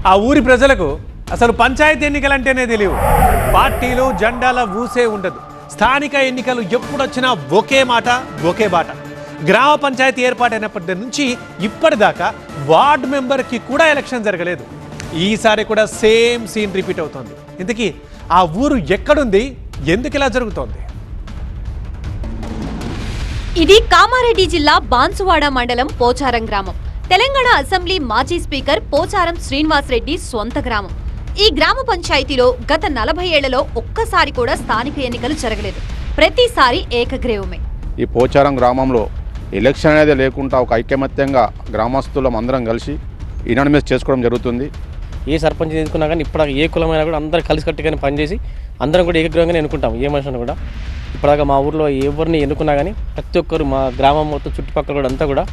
ఆ ఊరి ప్రజలకు అసలు పంచాయతీ ఎన్నికలంటేనే తెలియవు. పార్టీలు జెండాల ఊసే ఉండదు. స్థానిక ఎన్నికలు ఎప్పుడొచ్చినా ఒకే మాట ఒకే బాట. గ్రామ పంచాయతీ ఏర్పాటైనప్పటి నుంచి ఇప్పటిదాకా వార్డు మెంబర్కి కూడా ఎలక్షన్ జరగలేదు. ఈసారి కూడా సేమ్ సీన్ రిపీట్ అవుతోంది. ఇంతకీ ఆ ఊరు ఎక్కడుంది, ఎందుకు ఇలా జరుగుతోంది? ఇది కామారెడ్డి జిల్లా బాన్సువాడ మండలం పోచారం గ్రామం. తెలంగాణ అసెంబ్లీ మాజీ స్పీకర్ పోచారం శ్రీనివాస్ రెడ్డి సొంత గ్రామం. ఈ గ్రామ పంచాయతీలో గత 40 ఏళ్లలో ఒక్కసారి కూడా స్థానిక ఎన్నికలు జరగలేదు. ప్రతిసారి ఏకగ్రీవమే. ఈ పోచారం గ్రామంలో ఎలక్షన్ అనేది లేకుండా ఒక ఐకమత్యంగా గ్రామస్తులం అందరం కలిసి యునానిమస్ చేసుకోవడం జరుగుతుంది. ఏ సర్పంచ్ తీసుకున్నా కానీ ఇప్పుడు ఏ కులమైనా కూడా అందరూ కలిసికట్టుగానే పనిచేసి అందరం కూడా ఏకగ్రీవంగానే ఎన్నుకుంటాం. ఏ మనిషిని కూడా ఇప్పటిదాకా మా ఊర్లో ఎవరిని ఎన్నుకున్నా కానీ ప్రతి ఒక్కరు మా గ్రామం మొత్తం చుట్టుపక్కల కూడా అంతా కూడా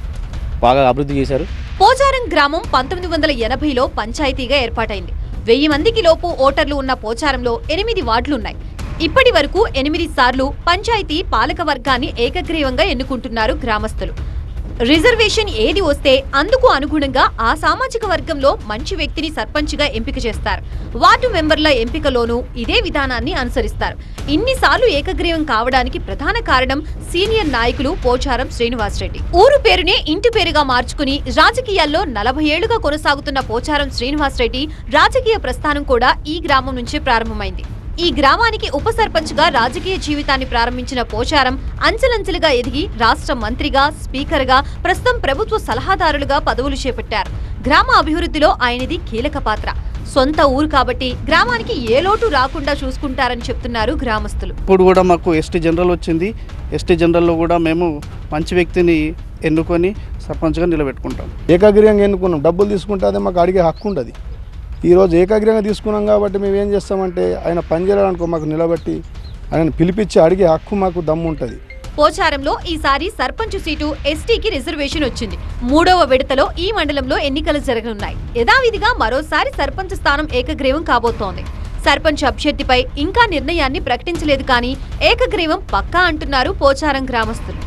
బాగా అభివృద్ధి చేశారు. పోచారం గ్రామం 1980లో పంచాయతీగా ఏర్పాటైంది. 1000 మందికి లోపు ఓటర్లు ఉన్న పోచారంలో 8 వార్డులున్నాయి. ఇప్పటి వరకు 8 సార్లు పంచాయతీ పాలక వర్గాన్ని ఏకగ్రీవంగా ఎన్నుకుంటున్నారు గ్రామస్తులు. రిజర్వేషన్ ఏది వస్తే అందుకు అనుగుణంగా ఆ సామాజిక వర్గంలో మంచి వ్యక్తిని సర్పంచ్గా ఎంపిక చేస్తారు. వార్డు మెంబర్ల ఎంపికలోనూ ఇదే విధానాన్ని అనుసరిస్తారు. ఇన్నిసార్లు ఏకగ్రీవం కావడానికి ప్రధాన కారణం సీనియర్ నాయకులు పోచారం శ్రీనివాస్ రెడ్డి. ఊరు పేరునే ఇంటి పేరుగా మార్చుకుని రాజకీయాల్లో 40 ఏళ్లుగా కొనసాగుతున్న పోచారం శ్రీనివాస్ రెడ్డి రాజకీయ ప్రస్థానం కూడా ఈ గ్రామం నుంచే ప్రారంభమైంది. ఈ గ్రామానికి ఉప సర్పంచ్ గా రాజకీయ జీవితాన్ని ప్రారంభించిన పోచారం అంచెలంచెలుగా ఎదిగి రాష్ట్ర మంత్రిగా, స్పీకర్ గా, ప్రస్తుతం ప్రభుత్వ సలహాదారులుగా పదవులు చేపట్టారు. గ్రామ అభివృద్ధిలో ఆయనది కీలక పాత్ర. సొంత ఊరు కాబట్టి గ్రామానికి ఏ లోటు రాకుండా చూసుకుంటారని చెప్తున్నారు గ్రామస్తులు. ఇప్పుడు కూడా మాకు ఎస్టీ జనరల్ వచ్చింది. ఎస్టీ జనరల్లో కూడా మేము మంచి వ్యక్తిని ఎన్నుకొని సర్పంచ్గా నిలబెట్టుకుంటాం. ఏకాగ్రీయంగా ఎన్నుకున్నాం. డబ్బులు తీసుకుంటే అదే మాకు అడిగే హక్కు ఉండదు. ఈరోజు ఏకాగ్రీయంగా తీసుకున్నాం కాబట్టి మేము ఏం చేస్తామంటే ఆయన పని చేయాలనుకో మాకు నిలబెట్టి ఆయన పిలిపించి అడిగే హక్కు మాకు దమ్ము ఉంటుంది. పోచారంలో ఈసారి సర్పంచ్ సీటు ఎస్టీకి రిజర్వేషన్ వచ్చింది. 3వ విడతలో ఈ మండలంలో ఎన్నికలు జరగనున్నాయి. యథావిధిగా మరోసారి సర్పంచ్ స్థానం ఏకగ్రీవం కాబోతోంది. సర్పంచ్ అభ్యర్థిపై ఇంకా నిర్ణయాన్ని ప్రకటించలేదు కానీ ఏకగ్రీవం పక్కా అంటున్నారు పోచారం గ్రామస్తులు.